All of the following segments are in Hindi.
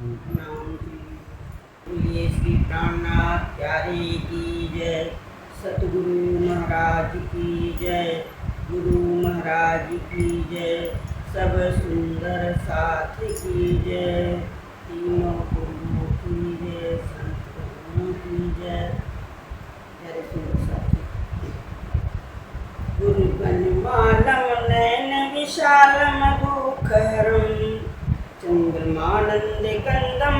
नाम की बोलिए श्री प्राणनाथ प्यारे की जय। सतगुरु महाराज की जय। गुरु महाराज की जय। सब सुंदर साथ की जय। तीनों गुरुओं की जय। संत गुरुओं की जय। प्यारे सुंदर साथी, गुरु बनमालम नयन विशालम दुःखहरम चंद्रमानंद कंदम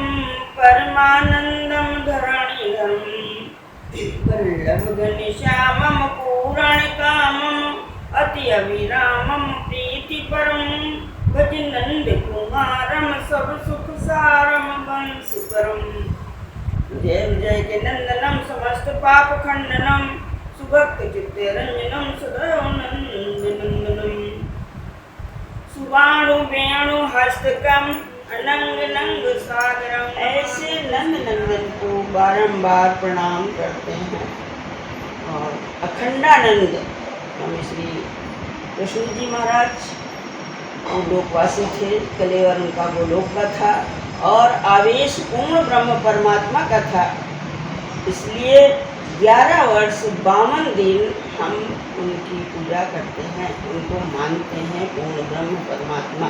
परमानंदम धरणीधरम वल्लभ घनश्यामम पूरण कामम अति अविरामम प्रीति परम भज नंद कुमारम सब सुख सारम वंश परम। जय जय के नंदनम समस्त पाप खंडनम सुभक्त चित्त रंजनम सदैव नंदनंदनम सुबाणु वेणु हस्तकम अनंग नंग सागरम। ऐसे नंद नंदन को बारंबार प्रणाम करते हैं। और अखंडानंद स्वामी श्री कृष्ण जी महाराज लोकवासी थे, कलेवर उनका गोलोक का था और आवेश पूर्ण ब्रह्म परमात्मा का था। इसलिए 11 वर्ष 52 दिन हम उनकी पूजा करते हैं, उनको मानते हैं पूर्ण ब्रह्म परमात्मा।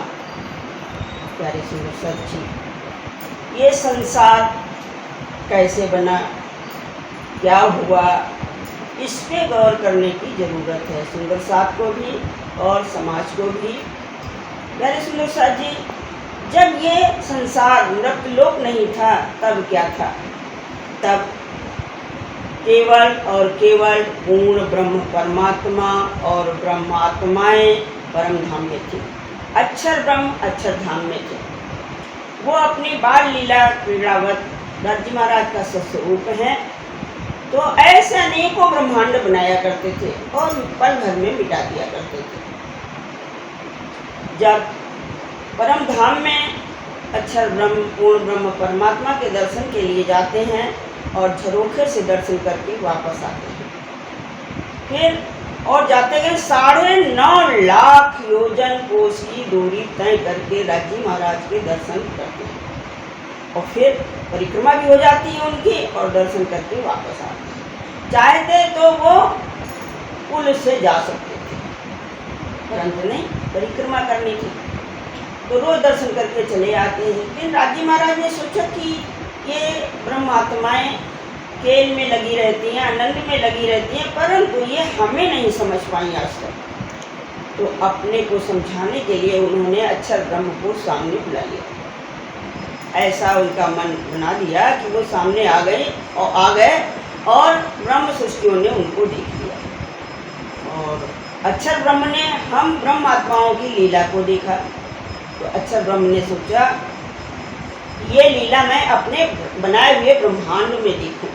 प्यारे सुंदर सच्ची, ये संसार कैसे बना, क्या हुआ, इस पे गौर करने की ज़रूरत है, सुंदर साथ को भी और समाज को भी। प्यारे सुंदर साथ जी, जब ये संसार मृतलोक नहीं था तब क्या था? तब केवल और केवल पूर्ण ब्रह्म परमात्मा और ब्रह्मात्माएं परम धाम में थी। अक्षर ब्रह्म अक्षर धाम में थे। वो अपनी बाल लीला क्रीड़ावत राज्य महाराज का स्वरूप है। तो ऐसे अनेकों ब्रह्मांड बनाया करते थे और पल भर में मिटा दिया करते थे। जब परम धाम में अक्षर ब्रह्म पूर्ण ब्रह्म परमात्मा के दर्शन के लिए जाते हैं और झरोखे से दर्शन करके वापस आते हैं, फिर और जाते गए 9.5 लाख योजन कोस की दूरी तय करके राज्य महाराज के दर्शन करते हैं और फिर परिक्रमा भी हो जाती है उनकी और दर्शन करके वापस आते हैं। चाहते तो वो पुल से जा सकते थे, परंतु नहीं, परिक्रमा करनी थी तो रोज दर्शन करके चले आते हैं। लेकिन राज्य महाराज ने सोचा कि ये ब्रह्मात्माएं खेल में लगी रहती हैं, आनंद में लगी रहती हैं, परंतु ये हमें नहीं समझ पाई आज तक। तो अपने को समझाने के लिए उन्होंने अक्षर ब्रह्म को सामने बुला लिया। ऐसा उनका मन बना दिया कि वो सामने आ गए और ब्रह्म सृष्टियों ने उनको देख लिया। और अक्षर ब्रह्म ने हम ब्रह्म आत्माओं की लीला को देखा। तो अक्षर ब्रह्म ने सोचा ये लीला मैं अपने बनाए हुए ब्रह्मांड में देखूं।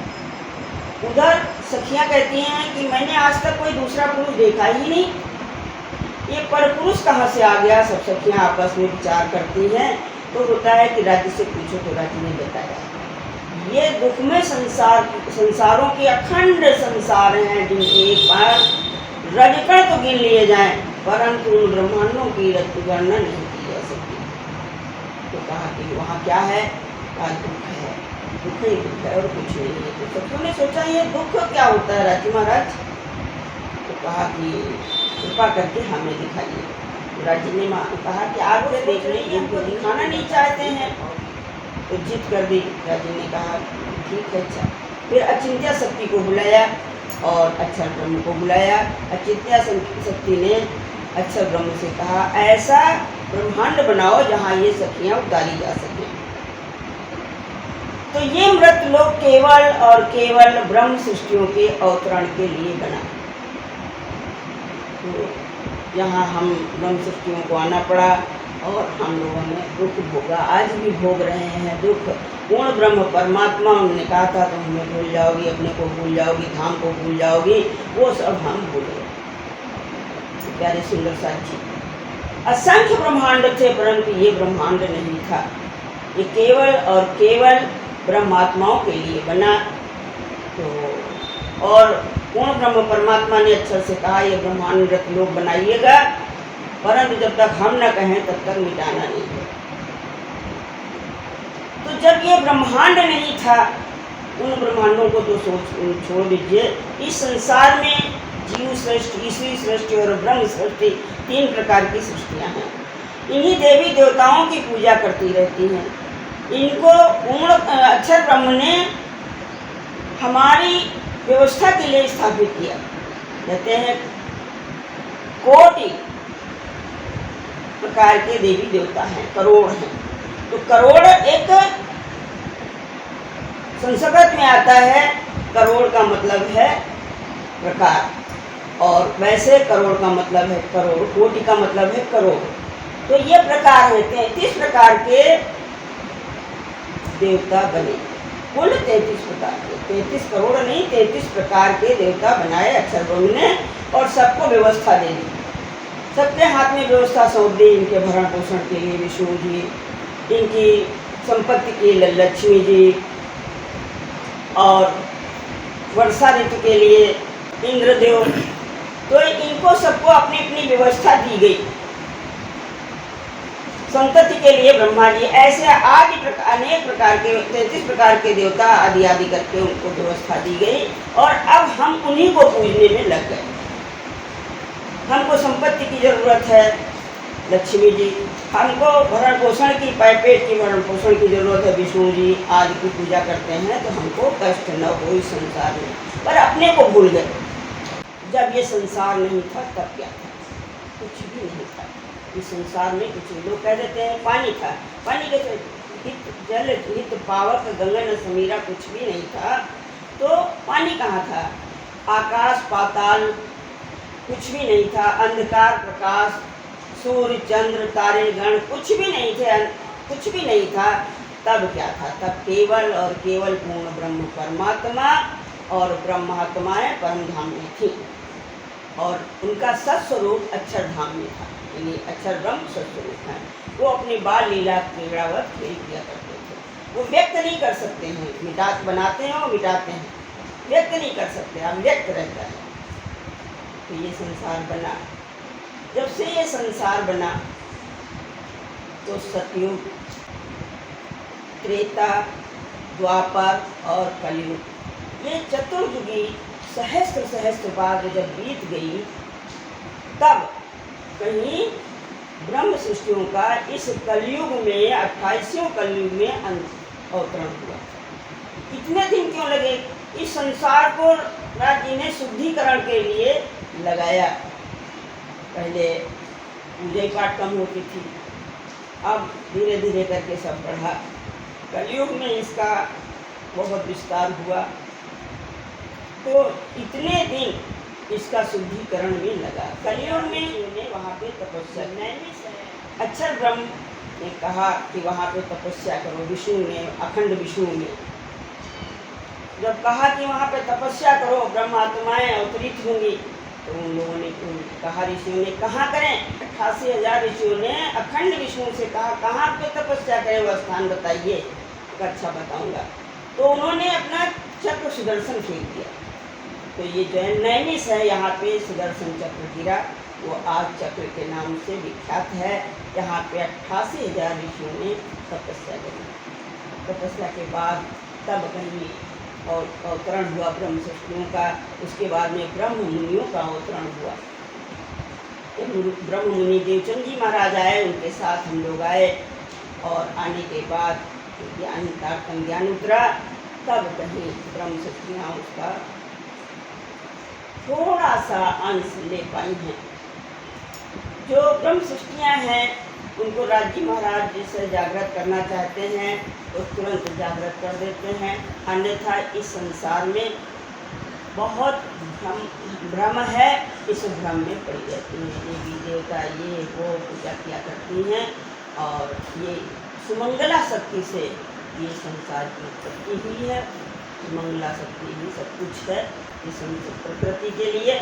उधर सखियां कहती हैं कि मैंने आज तक कोई दूसरा पुरुष देखा ही नहीं, ये परपुरुष कहाँ से आ गया। सब सखियां आपस में विचार करती हैं। तो होता है कि राज्य से पूछो तो राज्य ने बताया ये दुख में संसारों के अखंड संसार हैं जिनकी एक बार रजकण तो गिन लिए जाएं, परंतु उन ब्रह्मांडों की गणना नहीं की जा सकती। तो कहा कि वहाँ क्या है? आज दुख है, दुख ही दुख है और कुछ नहीं है। तो सखियों ने सोचा ये दुख क्या होता है राज्य महाराज? तो कहा कि कृपा करके हमें दिखाइए। तो राज्य ने कहा कि आप उसे देख रहे हैं, हमको दिखाना नहीं चाहते हैं। तो जिद कर दी। राज्य ने कहा ठीक है, अच्छा। फिर अचिंत्य शक्ति को बुलाया और अक्षर ब्रह्म को बुलाया। अचिंत्य शक्ति ने अक्षर ब्रह्म से कहा ऐसा ब्रह्मांड बनाओ जहाँ ये सखियाँ उतारी जा सकें। तो ये मृत लोक केवल और केवल ब्रह्म सृष्टियों के अवतरण के लिए बना। तो यहाँ हम ब्रह्म सृष्टियों को आना पड़ा और हम लोगों ने दुख भोगा, आज भी भोग रहे हैं दुख। पूर्ण ब्रह्म परमात्मा उन्होंने कहा था तुम हमें भूल जाओगी, अपने को भूल जाओगी, धाम को भूल जाओगी, वो सब हम भूले। प्यारे सुंदर साथी, असंख्य ब्रह्मांड थे परंतु ये ब्रह्मांड नहीं था। ये केवल और केवल ब्रह्मात्माओं के लिए बना। तो और पूर्ण ब्रह्म परमात्मा ने अक्षर से कहा ये ब्रह्मांड लोग बनाइएगा, परंतु जब तक हम न कहें तब तक मिटाना नहीं है। तो जब ये ब्रह्मांड नहीं था, उन ब्रह्मांडों को तो छोड़ दीजिए, इस संसार में जीव सृष्टि, ईश्वरी सृष्टि और ब्रह्म सृष्टि 3 प्रकार की सृष्टियाँ हैं। इन्हीं देवी देवताओं की पूजा करती रहती हैं। इनको पूर्ण अक्षर ब्रह्म ने हमारी व्यवस्था के लिए स्थापित किया। कहते हैं कोटि प्रकार के देवी देवता हैं, करोड़ हैं। तो करोड़ एक संस्कृत में आता है, करोड़ का मतलब है प्रकार, और वैसे करोड़ का मतलब है करोड़, कोटि का मतलब है करोड़। तो ये प्रकार है, 33 प्रकार के देवता बने, कुल 33 प्रकार के, 33 करोड़ नहीं, 33 प्रकार के देवता बनाए अक्षर ब्रह्म ने, और सबको व्यवस्था दे दी। सबके हाथ में व्यवस्था सौंप दी। इनके भरण पोषण के लिए विष्णु जी, इनकी संपत्ति के लिए लक्ष्मी जी, और वर्षा ऋतु के लिए इंद्रदेव। तो इनको सबको अपनी अपनी व्यवस्था दी गई। संतति के लिए ब्रह्मा जी, ऐसे आदि अनेक प्रकार के 33 प्रकार के देवता आदि आदि करके उनको व्यवस्था दी गई। और अब हम उन्हीं को पूजने में लग गए। हमको संपत्ति की जरूरत है, लक्ष्मी जी। हमको भरण पोषण की, पेट की भरण पोषण की जरूरत है, विष्णु जी आदि की पूजा करते हैं। तो हमको कष्ट न हो इस संसार में, पर अपने को भूल गए। जब ये संसार नहीं था तब क्या था? कुछ भी नहीं था इस संसार में। कुछ लोग कह देते हैं पानी था, पानी के हित जल हित पावक गगन समीरा, कुछ भी नहीं था। तो पानी कहाँ था? आकाश पाताल कुछ भी नहीं था। अंधकार प्रकाश, सूर्य चंद्र तारे गण कुछ भी नहीं थे, कुछ भी नहीं था। तब क्या था? तब केवल और केवल पूर्ण ब्रह्म परमात्मा और ब्रह्मात्माएं परम धाम में थी, और उनका सत्स्वरूप अक्षरधाम में था। यानी अक्षर ब्रह्म सत्स्वरूप है। वो अपनी बाल लीला क्रीड़ावत खेल किया करते थे। वो व्यक्त नहीं कर सकते हैं, बनाते हैं और मिटाते हैं, व्यक्त नहीं कर सकते, अव्यक्त रहता है। तो ये संसार बना। जब से ये संसार बना तो सतयुग, त्रेता, द्वापर और कलयुग, ये चतुर्युगी सहस्त्र बार जब बीत गई, तब कहीं ब्रह्म सृष्टियों का इस कलयुग में 28वें कलयुग में अवतरण हुआ। इतने दिन क्यों लगे? इस संसार को राज्य ने शुद्धिकरण के लिए लगाया। पहले पूजा पाठ कम होती थी, अब धीरे धीरे करके सब बढ़ा। कलयुग में इसका बहुत विस्तार हुआ, तो इतने दिन इसका शुद्धिकरण भी लगा। कलयुग में वहाँ पे तपस्या, अक्षर ब्रह्म ने कहा कि वहाँ पे तपस्या करो। विष्णु ने, अखंड विष्णु ने जब कहा कि वहाँ पे तपस्या करो, ब्रह्मात्माएं अवतरित होंगी, तो उन लोगों ने कहा, ऋषियों ने, कहाँ करें? 88,000 ऋषियों ने अखंड विष्णु से कहा, कहाँ पे तपस्या करें, वह स्थान बताइए। अच्छा बताऊंगा। तो उन्होंने अपना चक्र सुदर्शन फेंक दिया। तो ये जो है नैमिष है, यहाँ पे सुदर्शन चक्र गिरा, वो आज चक्र के नाम से विख्यात है। यहाँ पे 88,000 ऋषियों ने तपस्या करी। तपस्या के बाद तब कहीं और अवतरण हुआ ब्रह्म सृष्टियों का। उसके बाद में ब्रह्म मुनियों का अवतरण हुआ। ब्रह्म मुनि देवचंद जी महाराज आए, उनके साथ हम लोग आए, और आने के बाद ज्ञान उतरा। तब कहीं ब्रह्म सृष्टियाँ उसका थोड़ा सा अंश ले पाई हैं। जो ब्रह्म सृष्टियाँ हैं उनको राज्य महाराज जिससे जागृत करना चाहते हैं तो तुरंत जागृत कर देते हैं, अन्यथा इस संसार में बहुत भ्रम है, इस भ्रम में पड़ी रहती हैं। देवी देवता ये वो पूजा किया करती हैं, और ये सुमंगला शक्ति से ये संसार की उत्पत्ति हुई है। सुमंगला शक्ति ही सब कुछ है इस प्रकृति के लिए।